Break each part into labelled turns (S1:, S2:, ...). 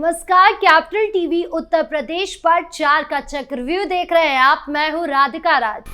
S1: नमस्कार, capital TV Uttar Pradesh पर 4 का चक्रव्यूह देख रहे हैं आप। मैं हूं राधिका राज।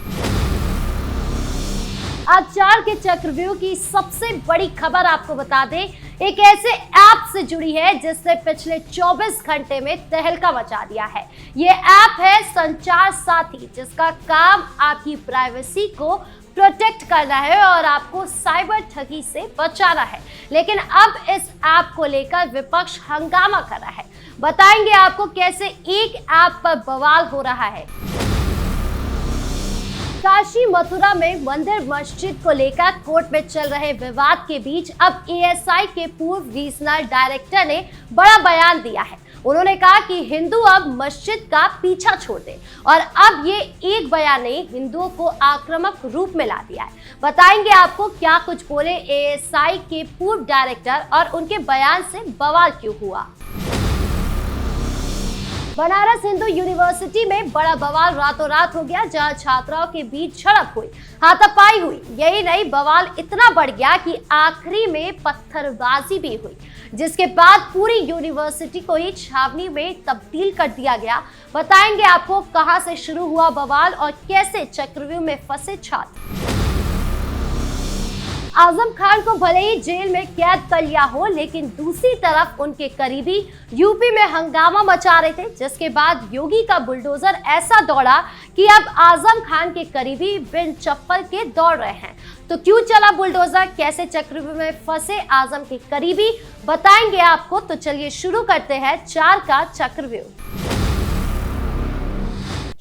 S1: आज 4 के चक्रव्यूह की सबसे बड़ी खबर आपको बता दें, एक ऐसे ऐप से जुड़ी है जिसने पिछले 24 घंटे में तहलका मचा दिया है। ये ऐप है संचार साथी, जिसका काम आपकी प्राइवेसी को प्रोटेक्ट करना है और आपको साइबर ठगी से बचाना है। लेकिन अब इस ऐप को लेकर विपक्ष हंगामा कर रहा है। बताएंगे आपको कैसे एक ऐप पर बवाल हो रहा है। काशी मथुरा में मंदिर मस्जिद को लेकर कोर्ट में चल रहे विवाद के बीच अब एएसआई के पूर्व रीजनल डायरेक्टर ने बड़ा बयान दिया है। उन्होंने कहा कि हिंदू अब मस्जिद का पीछा छोड़ दें और अब ये एक बयान ने हिंदुओं को आक्रामक रूप में ला दिया है। बताएंगे आपको क्या कुछ बोले एएसआई के पूर्व डायरेक्टर और उनके बयान से बवाल क्यों हुआ। बनारस हिंदू यूनिवर्सिटी में बड़ा बवाल रातों रात हो गया, जहां छात्राओं के बीच झड़प हुई, हाथापाई हुई। यही नहीं, बवाल इतना बढ़ गया कि आखिरी में पत्थरबाजी भी हुई, जिसके बाद पूरी यूनिवर्सिटी को ही छावनी में तब्दील कर दिया गया। बताएंगे आपको कहां से शुरू हुआ बवाल और कैसे चक्रव्यूह में फंसे छात्र। आजम खान को भले ही जेल में कैद कर लिया हो, लेकिन दूसरी तरफ उनके करीबी यूपी में हंगामा मचा रहे थे, जिसके बाद योगी का बुलडोजर ऐसा दौड़ा कि अब आजम खान के करीबी बिन चप्पल के दौड़ रहे हैं। तो क्यों चला बुलडोजर, कैसे चक्रव्यूह में फंसे आजम के करीबी, बताएंगे आपको। तो चलिए शुरू करते हैं 4 का चक्रव्यूह।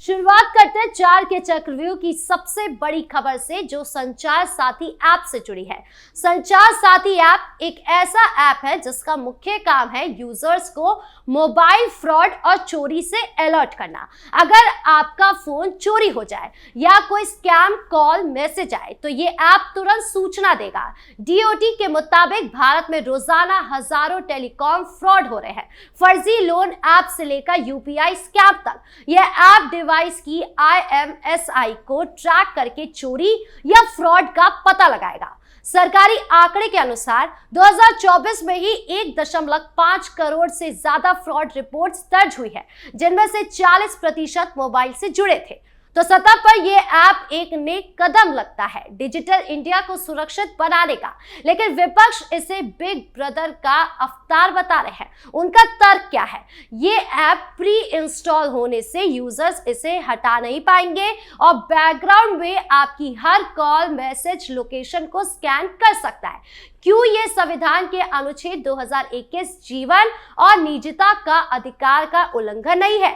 S1: शुरुआत करते हैं 4 के चक्रव्यूह की सबसे बड़ी खबर से, जो संचार साथी ऐप से जुड़ी है। संचार साथी ऐप एक ऐसा ऐप है जिसका मुख्य काम है यूजर्स को मोबाइल फ्रॉड और चोरी से अलर्ट करना। अगर आपका फोन चोरी हो जाए या कोई स्कैम कॉल मैसेज आए तो ये ऐप तुरंत सूचना देगा। डीओटी के मुताबिक भारत में रोजाना हजारों टेलीकॉम फ्रॉड हो रहे हैं, फर्जी लोन ऐप से लेकर यूपीआई स्कैम तक। यह ऐप डिवाइस की IMSI को ट्रैक करके चोरी या फ्रॉड का पता लगाएगा। सरकारी आंकड़े के अनुसार 2024 में ही 1.5 करोड़ से ज्यादा फ्रॉड रिपोर्ट्स दर्ज हुई है, जिनमें से 40% मोबाइल से जुड़े थे। तो सतह पर यह ऐप एक नेक कदम लगता है डिजिटल इंडिया को सुरक्षित बनाने का, लेकिन विपक्ष इसे बिग ब्रदर का अवतार बता रहे हैं। उनका तर्क क्या है? ये ऐप प्री इंस्टॉल होने से यूजर्स इसे हटा नहीं पाएंगे और बैकग्राउंड में आपकी हर कॉल, मैसेज, लोकेशन को स्कैन कर सकता है। क्यों? ये संविधान के अनुच्छेद 2021 जीवन और निजता का अधिकार का उल्लंघन नहीं है।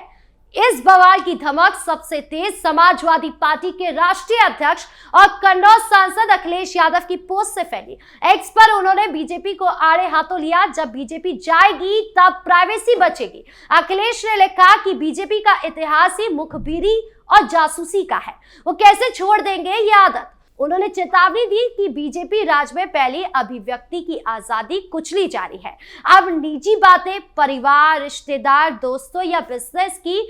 S1: इस बवाल की धमक सबसे तेज समाजवादी पार्टी के राष्ट्रीय अध्यक्ष और कन्नौज सांसद अखिलेश यादव की पोस्ट से फैली। एक्स पर उन्होंने बीजेपी को आड़े हाथों लिया। जब बीजेपी जाएगी तब प्राइवेसी बचेगी। अखिलेश ने लिखा कि बीजेपी का इतिहास ही मुखबिरी और जासूसी का है, वो कैसे छोड़ देंगे ये आदत। उन्होंने चेतावनी दी कि बीजेपी राज में पहले अभिव्यक्ति की आजादी कुचली जा रही है। अब निजी बातें परिवार, रिश्तेदार, दोस्तों या बिजनेस की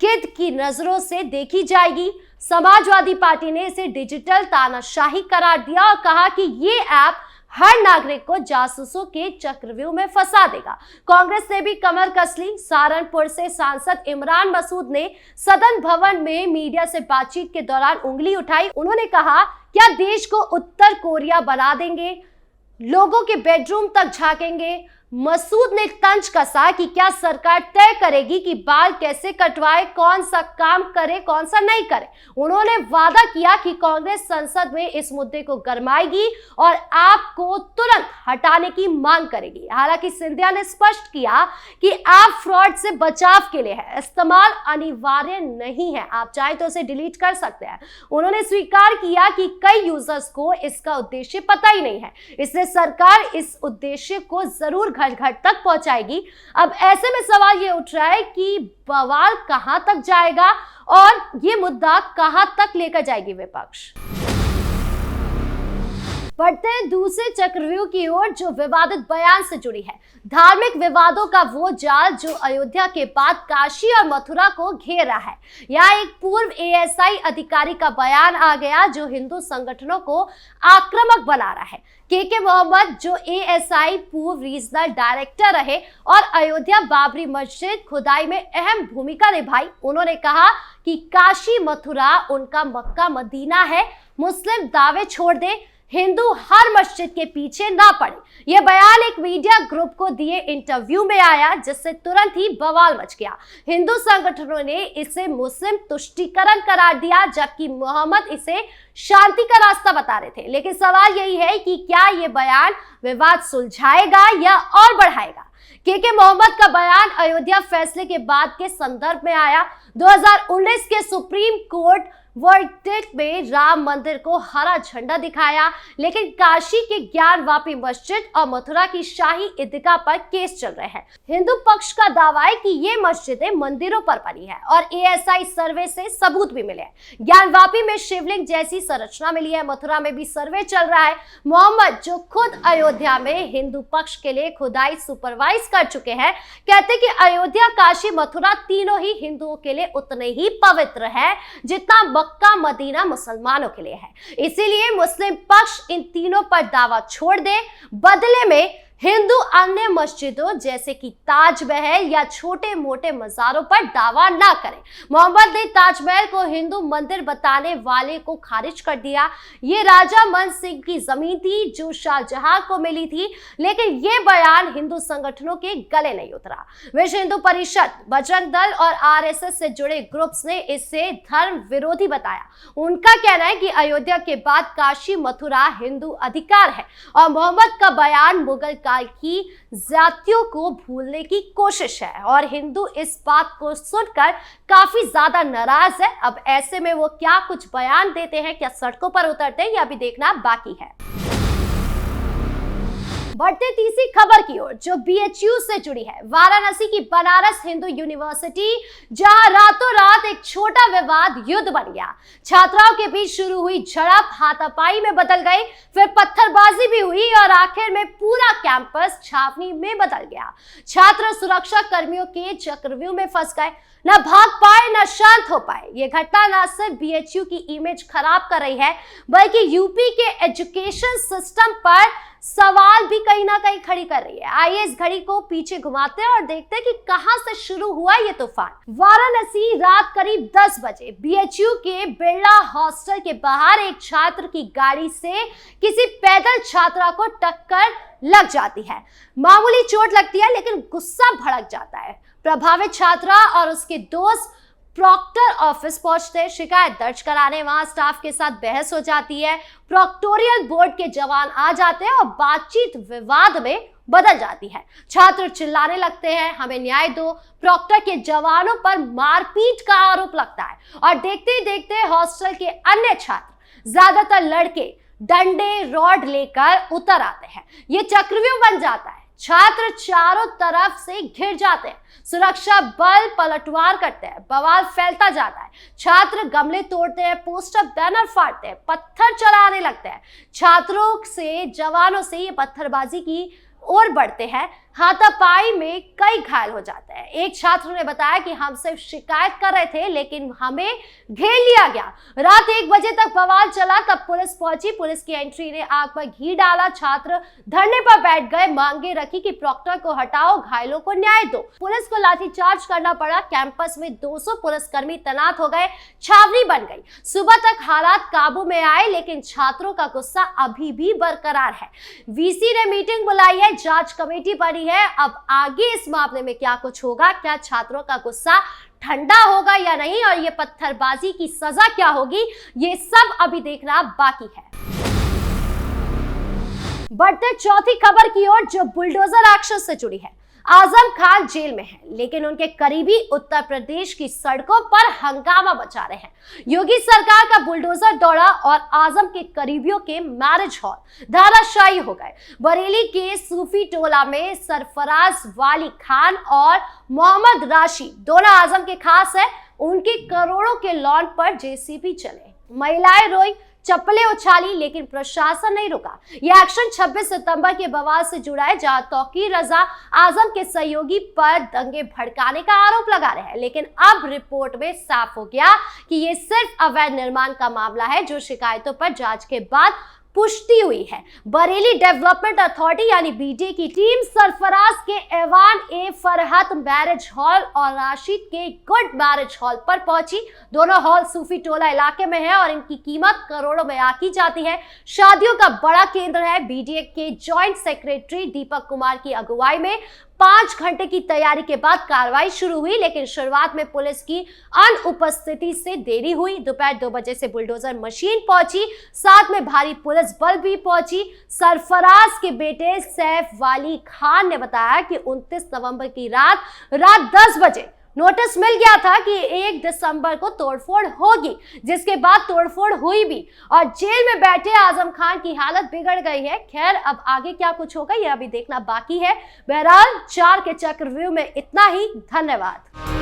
S1: गिद्ध की नजरों से देखी जाएगी। समाजवादी पार्टी ने इसे डिजिटल तानाशाही करार दिया और कहा कि ये ऐप हर नागरिक को जासूसों के चक्रव्यूह में फंसा देगा। कांग्रेस ने भी कमर कस ली। सहारनपुर से सांसद इमरान मसूद ने सदन भवन में मीडिया से बातचीत के दौरान उंगली उठाई। उन्होंने कहा, क्या देश को उत्तर कोरिया बना देंगे? लोगों के बेडरूम तक झांकेंगे? मसूद ने तंज कसा कि क्या सरकार तय करेगी कि बाल कैसे कटवाए, कौन सा काम करे, कौन सा नहीं करे। उन्होंने वादा किया कि कांग्रेस संसद में इस मुद्दे को गरमाएगी और ऐप को तुरंत हटाने की मांग करेगी। हालांकि सिंधिया ने स्पष्ट किया कि ऐप फ्रॉड से बचाव के लिए है, इस्तेमाल अनिवार्य नहीं है, आप चाहे तो उसे डिलीट कर सकते हैं। उन्होंने स्वीकार किया कि कई यूजर्स को इसका उद्देश्य पता ही नहीं है, इसलिए सरकार इस उद्देश्य को जरूर घर घर तक पहुंचाएगी। अब ऐसे में सवाल ये उठ रहा है कि बवाल कहां तक जाएगा और ये मुद्दा कहां तक लेकर जाएगी विपक्ष। बढ़ते हैं दूसरे चक्रव्यूह की ओर जो विवादित बयान से जुड़ी है। धार्मिक विवादों का वो जाल जो अयोध्या के बाद काशी और मथुरा को घेर रहा है। यहाँ एक पूर्व एएसआई अधिकारी का बयान आ गया जो हिंदू संगठनों को आक्रामक बना रहा है। के मोहम्मद जो एएसआई पूर्व रीजनल डायरेक्टर रहे और अयोध्या बाबरी मस्जिद खुदाई में अहम भूमिका निभाई, उन्होंने कहा कि काशी मथुरा उनका मक्का मदीना है, मुस्लिम दावे छोड़ दे, हिंदू हर मस्जिद के पीछे ना पड़े। यह बयान एक मीडिया ग्रुप को दिए इंटरव्यू में आया जिससे तुरंत ही बवाल मच गया। हिंदू संगठनों ने इसे मुस्लिम तुष्टीकरण करार दिया जबकि मोहम्मद इसे शांति का रास्ता बता रहे थे। लेकिन सवाल यही है कि क्या यह बयान विवाद सुलझाएगा या और बढ़ाएगा। के मोहम्मद का बयान अयोध्या फैसले के बाद के संदर्भ में आया। 2019 के सुप्रीम कोर्ट वर्डिक्ट में राम मंदिर को हरा झंडा दिखाया, लेकिन काशी के ज्ञानवापी मस्जिद और मथुरा की शाही ईदगाह पर केस चल रहे हैं। हिंदू पक्ष का दावा है कि ये मस्जिदें मंदिरों पर बनी है और एएसआई सर्वे से सबूत भी मिले हैं। ज्ञानवापी में शिवलिंग जैसी संरचना मिली है, मथुरा में भी सर्वे चल रहा है। मोहम्मद जो खुद अयोध्या में हिंदू पक्ष के लिए खुदाई सुपरवाइज कर चुके हैं, कहते कि अयोध्या, काशी, मथुरा तीनों ही हिंदुओं के लिए उतने ही पवित्र है जितना मक्का मदीना मुसलमानों के लिए है। इसीलिए मुस्लिम पक्ष इन तीनों पर दावा छोड़ दे, बदले में हिंदू अन्य मस्जिदों जैसे कि ताजमहल या छोटे मोटे मज़ारों पर दावा ना करें। मोहम्मद ने ताजमहल को हिंदू मंदिर बताने वाले को खारिज कर दिया। ये राजा मन सिंह की जमीन थी जो शाहजहां को मिली थी, लेकिन ये बयान हिंदू संगठनों के गले नहीं उतरा। विश्व हिंदू परिषद, बजरंग दल और आरएसएस से जुड़े ग्रुप्स ने इसे धर्म विरोधी बताया। उनका कहना है कि अयोध्या के बाद काशी मथुरा हिंदू अधिकार है और मोहम्मद का बयान मुगल की जातियों को भूलने की कोशिश है और हिंदू इस बात को सुनकर काफी ज्यादा नाराज है। अब ऐसे में वो क्या कुछ बयान देते हैं, क्या सड़कों पर उतरते हैं, यह भी देखना बाकी है। बढ़ते तीसरी खबर की ओर जो बीएचयू से जुड़ी है। वाराणसी की बनारस हिंदू यूनिवर्सिटी, जहां रातों रात एक छोटा विवाद युद्ध बन गया। छात्राओं के बीच शुरू हुई झड़प हाथापाई में बदल गई, फिर पत्थरबाजी भी हुई और आखिर में पूरा कैंपस छावनी में बदल गया। छात्र सुरक्षा कर्मियों के चक्रव्यूह में फंस गए, न भाग पाए न शांत हो पाए। ये घटना न सिर्फ बीएचयू की इमेज खराब कर रही है बल्कि यूपी के एजुकेशन सिस्टम पर सवाल भी कहीं ना कहीं खड़ी कर रही है। आइए इस घड़ी को पीछे घुमाते हैं और देखते हैं कि कहां से शुरू हुआ ये तूफान। वाराणसी, रात करीब 10 बजे बीएचयू के बिरला हॉस्टल के बाहर एक छात्र की गाड़ी से किसी पैदल छात्रा को टक्कर लग जाती है। मामूली चोट लगती है लेकिन गुस्सा भड़क जाता है। प्रभावित छात्रा और उसके दोस्त प्रॉक्टर ऑफिस पहुंचते, शिकायत दर्ज कराने वहां स्टाफ के साथ बहस हो जाती है। प्रॉक्टोरियल बोर्ड के जवान आ जाते हैं और बातचीत विवाद में बदल जाती है। छात्र चिल्लाने लगते हैं, हमें न्याय दो। प्रॉक्टर के जवानों पर मारपीट का आरोप लगता है और देखते ही देखते हॉस्टल के अन्य छात्र, ज्यादातर लड़के, डंडे रॉड लेकर उतर आते हैं। ये चक्रव्यूह बन जाता है। छात्र चारों तरफ से घिर जाते हैं, सुरक्षा बल पलटवार करते हैं, बवाल फैलता जाता है। छात्र गमले तोड़ते हैं, पोस्टर बैनर फाड़ते हैं, पत्थर चलाने लगते हैं। छात्रों से, जवानों से ये पत्थरबाजी की ओर बढ़ते हैं। हाथापाई में कई घायल हो जाते हैं। एक छात्र ने बताया कि हम सिर्फ शिकायत कर रहे थे लेकिन हमें घेर लिया गया। रात 1 बजे तक बवाल चला, तब पुलिस पहुंची। पुलिस की एंट्री ने आग पर घी डाला। छात्र धरने पर बैठ गए, मांगे रखी कि प्रॉक्टर को हटाओ, घायलों को न्याय दो। पुलिस को लाठीचार्ज करना पड़ा। कैंपस में 200 पुलिसकर्मी तैनात हो गए। छावनी बन गई। सुबह तक हालात काबू में आए लेकिन छात्रों का गुस्सा अभी भी बरकरार है। वीसी ने मीटिंग बुलाई है, जांच कमेटी बनी है। अब आगे इस मामले में क्या कुछ होगा, क्या छात्रों का गुस्सा ठंडा होगा या नहीं और ये पत्थरबाजी की सजा क्या होगी, ये सब अभी देखना बाकी है। बढ़ते चौथी खबर की ओर जो बुलडोजर एक्शन से जुड़ी है। आजम खान जेल में हैं, लेकिन उनके करीबी उत्तर प्रदेश की सड़कों पर हंगामा मचा रहे हैं। योगी सरकार का बुलडोजर दौड़ा और आजम के करीबियों के मैरिज हॉल धाराशायी हो गए। बरेली के सूफी टोला में सरफराज वाली खान और मोहम्मद राशि दोनों आजम के खास है। उनके करोड़ों के लॉन पर जेसीबी चले, महिलाएं रोई, चप्पलें उछाली, लेकिन प्रशासन नहीं रुका। यह एक्शन 26 सितंबर के बवाल से जुड़ा है, जहां तौकीर रजा आजम के सहयोगी पर दंगे भड़काने का आरोप लगा रहे हैं। लेकिन अब रिपोर्ट में साफ हो गया कि ये सिर्फ अवैध निर्माण का मामला है, जो शिकायतों पर जांच के बाद पुष्टि हुई है। बरेली डेवलपमेंट अथॉरिटी यानी बीडीए की टीम सरफराज के ऐवान ए फरहत मैरिज हॉल और राशिद के गुड मैरिज हॉल पर पहुंची। दोनों हॉल सूफी टोला इलाके में है और इनकी कीमत करोड़ों में आकी जाती है। शादियों का बड़ा केंद्र है। बीडीए के जॉइंट सेक्रेटरी दीपक कुमार की अगुवाई में 5 घंटे की तैयारी के बाद कार्रवाई शुरू हुई, लेकिन शुरुआत में पुलिस की अनुपस्थिति से देरी हुई। दोपहर 2 बजे से बुलडोजर मशीन पहुंची, साथ में भारी पुलिस बल भी पहुंची। सरफराज के बेटे सैफ वाली खान ने बताया कि 29 नवंबर की रात 10 बजे नोटिस मिल गया था कि 1 दिसंबर को तोड़फोड़ होगी, जिसके बाद तोड़फोड़ हुई भी और जेल में बैठे आजम खान की हालत बिगड़ गई है। खैर, अब आगे क्या कुछ होगा यह अभी देखना बाकी है। बहरहाल 4 के चक्रव्यूह में इतना ही। धन्यवाद।